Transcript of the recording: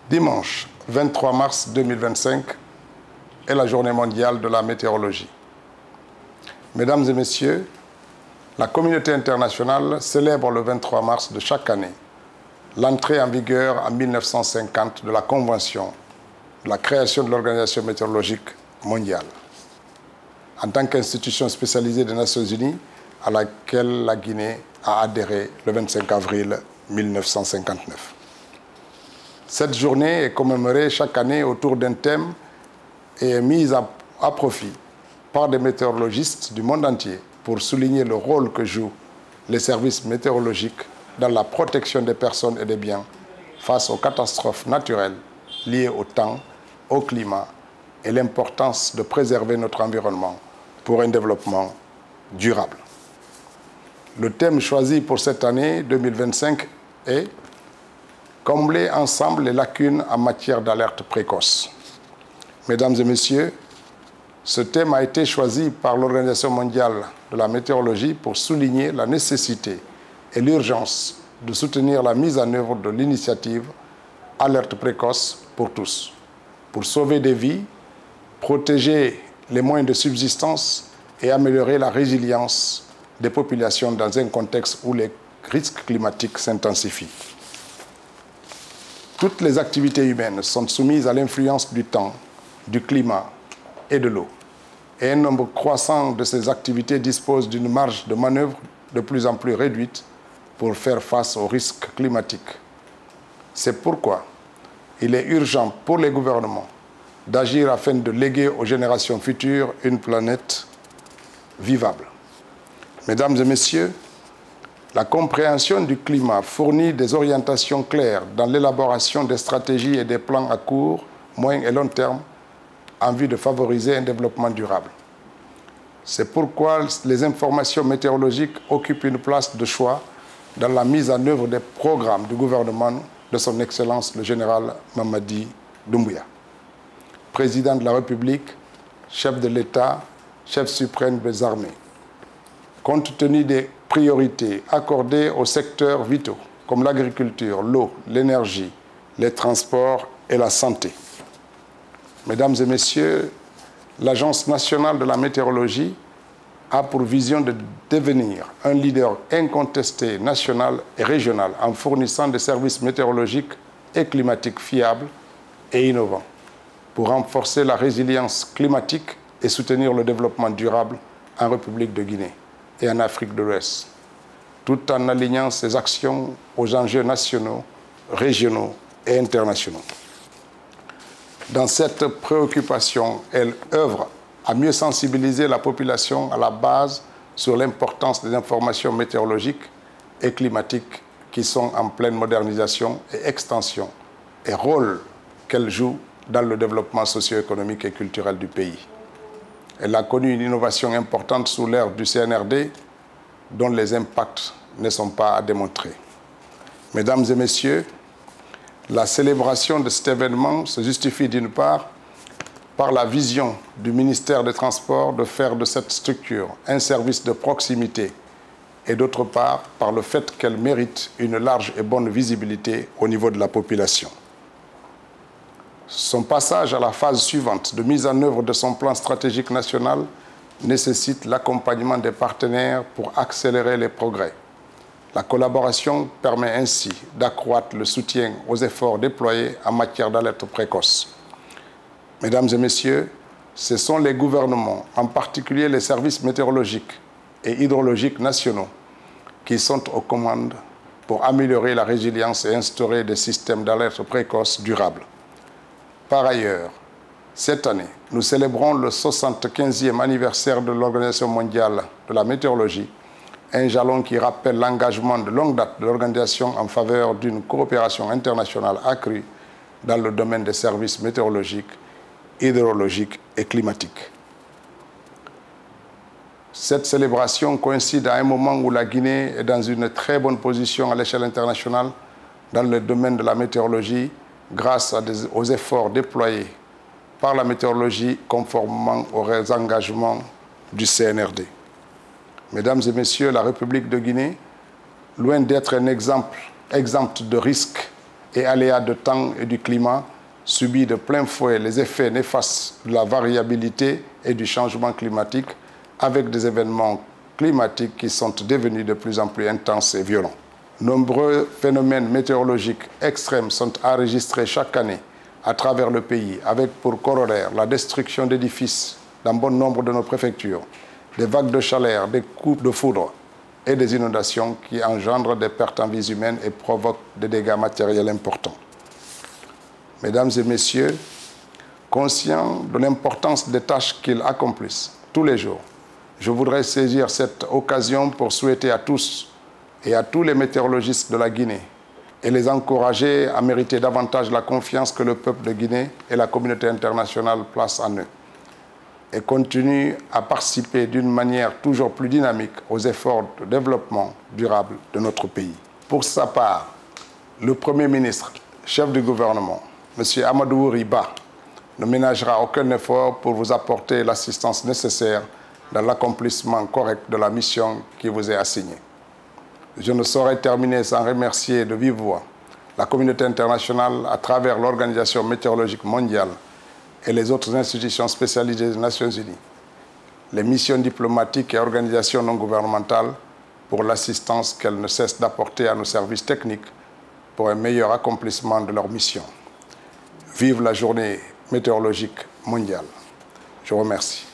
Dimanche 23 mars 2025 est la journée mondiale de la météorologie. Mesdames et messieurs, la communauté internationale célèbre le 23 mars de chaque année l'entrée en vigueur en 1950 de la Convention de la création de l'Organisation météorologique mondiale, en tant qu'institution spécialisée des Nations Unies à laquelle la Guinée a adhéré le 25 avril 1959. Cette journée est commémorée chaque année autour d'un thème et est mise à profit par des météorologistes du monde entier pour souligner le rôle que jouent les services météorologiques dans la protection des personnes et des biens face aux catastrophes naturelles liées au temps, au climat et l'importance de préserver notre environnement pour un développement durable. Le thème choisi pour cette année 2025 est « Combler ensemble les lacunes en matière d'alerte précoce ». Mesdames et messieurs, ce thème a été choisi par l'Organisation mondiale de la météorologie pour souligner la nécessité et l'urgence de soutenir la mise en œuvre de l'initiative Alerte précoce pour tous, pour sauver des vies, protéger les moyens de subsistance et améliorer la résilience des populations dans un contexte où les risques climatiques s'intensifient. Toutes les activités humaines sont soumises à l'influence du temps, du climat et de l'eau. Et un nombre croissant de ces activités dispose d'une marge de manœuvre de plus en plus réduite pour faire face aux risques climatiques. C'est pourquoi il est urgent pour les gouvernements d'agir afin de léguer aux générations futures une planète vivable. Mesdames et messieurs, la compréhension du climat fournit des orientations claires dans l'élaboration des stratégies et des plans à court, moyen et long terme en vue de favoriser un développement durable. C'est pourquoi les informations météorologiques occupent une place de choix dans la mise en œuvre des programmes du gouvernement de son Excellence le général Mamadi Doumbouya, président de la République, chef de l'État, chef suprême des armées. Compte tenu des priorités accordées aux secteurs vitaux comme l'agriculture, l'eau, l'énergie, les transports et la santé. Mesdames et messieurs, l'Agence nationale de la météorologie a pour vision de devenir un leader incontesté national et régional en fournissant des services météorologiques et climatiques fiables et innovants pour renforcer la résilience climatique et soutenir le développement durable en République de Guinée et en Afrique de l'Ouest, tout en alignant ses actions aux enjeux nationaux, régionaux et internationaux. Dans cette préoccupation, elle œuvre à mieux sensibiliser la population à la base sur l'importance des informations météorologiques et climatiques qui sont en pleine modernisation et extension et rôle qu'elles jouent dans le développement socio-économique et culturel du pays. Elle a connu une innovation importante sous l'ère du CNRD dont les impacts ne sont pas à démontrer. Mesdames et messieurs, la célébration de cet événement se justifie d'une part par la vision du ministère des Transports de faire de cette structure un service de proximité et d'autre part par le fait qu'elle mérite une large et bonne visibilité au niveau de la population. Son passage à la phase suivante de mise en œuvre de son plan stratégique national nécessite l'accompagnement des partenaires pour accélérer les progrès. La collaboration permet ainsi d'accroître le soutien aux efforts déployés en matière d'alerte précoce. Mesdames et messieurs, ce sont les gouvernements, en particulier les services météorologiques et hydrologiques nationaux, qui sont aux commandes pour améliorer la résilience et instaurer des systèmes d'alerte précoce durables. Par ailleurs, cette année, nous célébrons le 75e anniversaire de l'Organisation mondiale de la météorologie, un jalon qui rappelle l'engagement de longue date de l'organisation en faveur d'une coopération internationale accrue dans le domaine des services météorologiques, hydrologiques et climatiques. Cette célébration coïncide à un moment où la Guinée est dans une très bonne position à l'échelle internationale dans le domaine de la météorologie grâce aux efforts déployés par la météorologie conformément aux engagements du CNRD. Mesdames et messieurs, la République de Guinée, loin d'être un exemple exempt de risques et aléas de temps et du climat, subit de plein fouet les effets néfastes de la variabilité et du changement climatique avec des événements climatiques qui sont devenus de plus en plus intenses et violents. Nombreux phénomènes météorologiques extrêmes sont enregistrés chaque année à travers le pays, avec pour corollaire la destruction d'édifices dans bon nombre de nos préfectures, des vagues de chaleur, des coups de foudre et des inondations qui engendrent des pertes en vies humaines et provoquent des dégâts matériels importants. Mesdames et messieurs, conscients de l'importance des tâches qu'ils accomplissent tous les jours, je voudrais saisir cette occasion pour souhaiter à tous et à tous les météorologistes de la Guinée et les encourager à mériter davantage la confiance que le peuple de Guinée et la communauté internationale placent en eux et continuent à participer d'une manière toujours plus dynamique aux efforts de développement durable de notre pays. Pour sa part, le Premier ministre, chef du gouvernement, M. Amadou Riba, ne ménagera aucun effort pour vous apporter l'assistance nécessaire dans l'accomplissement correct de la mission qui vous est assignée. Je ne saurais terminer sans remercier de vive voix la communauté internationale à travers l'Organisation météorologique mondiale et les autres institutions spécialisées des Nations Unies, les missions diplomatiques et organisations non gouvernementales pour l'assistance qu'elles ne cessent d'apporter à nos services techniques pour un meilleur accomplissement de leur mission. Vive la journée météorologique mondiale. Je vous remercie.